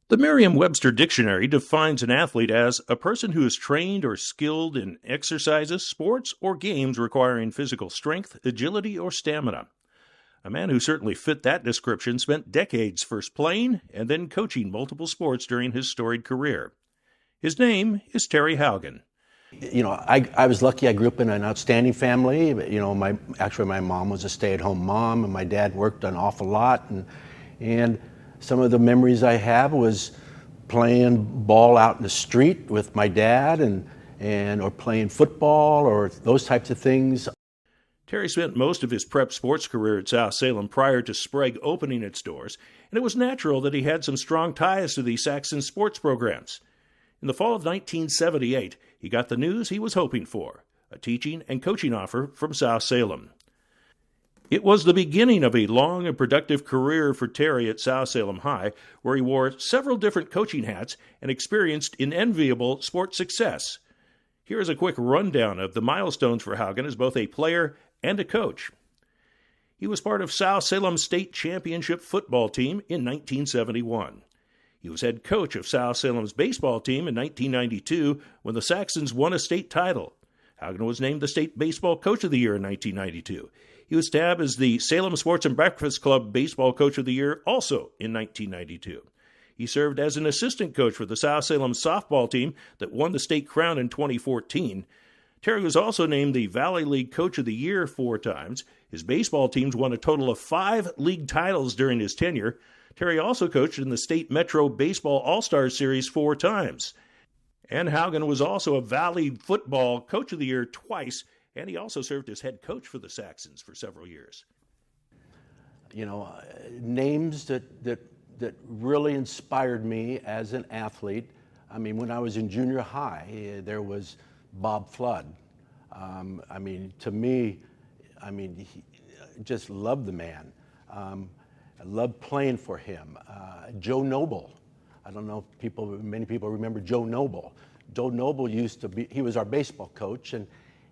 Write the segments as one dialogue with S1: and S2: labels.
S1: The Merriam-Webster Dictionary defines an athlete as a person who is trained or skilled in exercises, sports, or games requiring physical strength, agility, or stamina. A man who certainly fit that description spent decades first playing and then coaching multiple sports during his storied career. His name is Terry Haugen.
S2: I was lucky. I grew up in an outstanding family. My mom was a stay-at-home mom, and my dad worked an awful lot. And some of the memories I have was playing ball out in the street with my dad, or playing football, or those types of things.
S1: Terry spent most of his prep sports career at South Salem prior to Sprague opening its doors, and it was natural that he had some strong ties to the Saxon sports programs. In the fall of 1978, he got the news he was hoping for, a teaching and coaching offer from South Salem. It was the beginning of a long and productive career for Terry at South Salem High, where he wore several different coaching hats and experienced enviable sports success. Here is a quick rundown of the milestones for Haugen as both a player and a coach. He was part of South Salem's state championship football team in 1971. He was head coach of South Salem's baseball team in 1992 when the Saxons won a state title. Haugen was named the State Baseball Coach of the Year in 1992. He was tabbed as the Salem Sports and Breakfast Club Baseball Coach of the Year also in 1992. He served as an assistant coach for the South Salem softball team that won the state crown in 2014. Terry was also named the Valley League Coach of the Year 4 times. His baseball teams won a total of 5 league titles during his tenure. Terry also coached in the State Metro Baseball All-Star Series 4 times. And Haugen was also a Valley Football Coach of the Year twice, and he also served as head coach for the Saxons for several years.
S2: Names that really inspired me as an athlete. When I was in junior high, there was Bob Flood. To me, just loved the man. I loved playing for him. Joe Noble. I don't know if many people remember Joe Noble. Joe Noble he was our baseball coach, and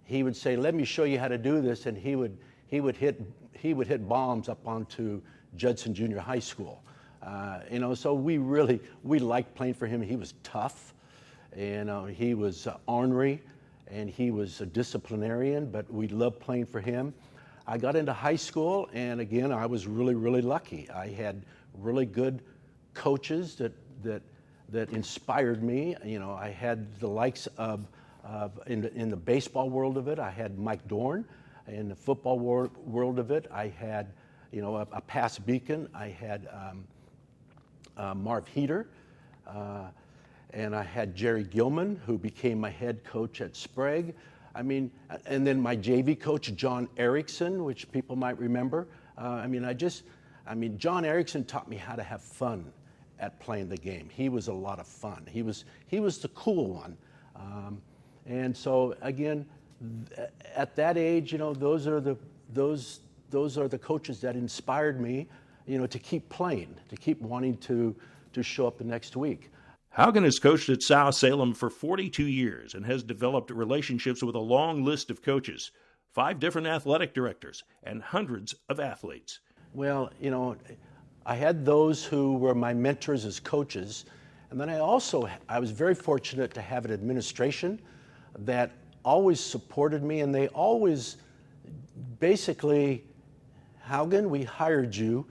S2: he would say, "Let me show you how to do this," and he would hit bombs up onto Judson Junior High School. So we liked playing for him. He was tough, and he was ornery, and he was a disciplinarian, but we loved playing for him. I got into high school, and again, I was really, really lucky. I had really good coaches that inspired me. I had the likes of in the baseball world of it, I had Mike Dorn. In the football world of it, I had a past beacon. I had Marv Heater, and I had Jerry Gilman, who became my head coach at Sprague. And then my JV coach, John Erickson, which people might remember. John Erickson taught me how to have fun at playing the game. He was a lot of fun. He was the cool one. And so again, at that age, those are the coaches that inspired me, to keep playing, to keep wanting to show up the next week.
S1: Haugen has coached at South Salem for 42 years and has developed relationships with a long list of coaches, 5 different athletic directors, and hundreds of athletes.
S2: Well, I had those who were my mentors as coaches, and then I was very fortunate to have an administration that always supported me, and they always basically, "Haugen, we hired you,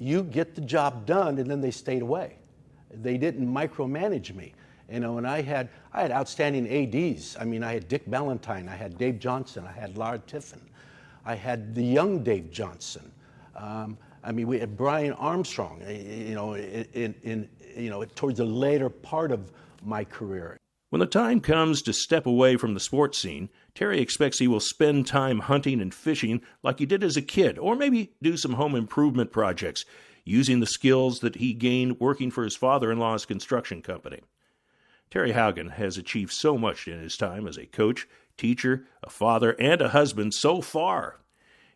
S2: you get the job done," and then they stayed away. They didn't micromanage me. And I had outstanding ADs. I had Dick Ballantyne, I had Dave Johnson, I had Laura Tiffin, I had the young Dave Johnson. We had Brian Armstrong, towards the later part of my career.
S1: When the time comes to step away from the sports scene, Terry expects he will spend time hunting and fishing like he did as a kid, or maybe do some home improvement projects, using the skills that he gained working for his father-in-law's construction company. Terry Haugen has achieved so much in his time as a coach, teacher, a father, and a husband so far.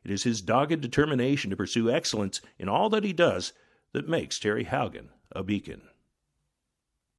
S1: It is his dogged determination to pursue excellence in all that he does that makes Terry Haugen a beacon.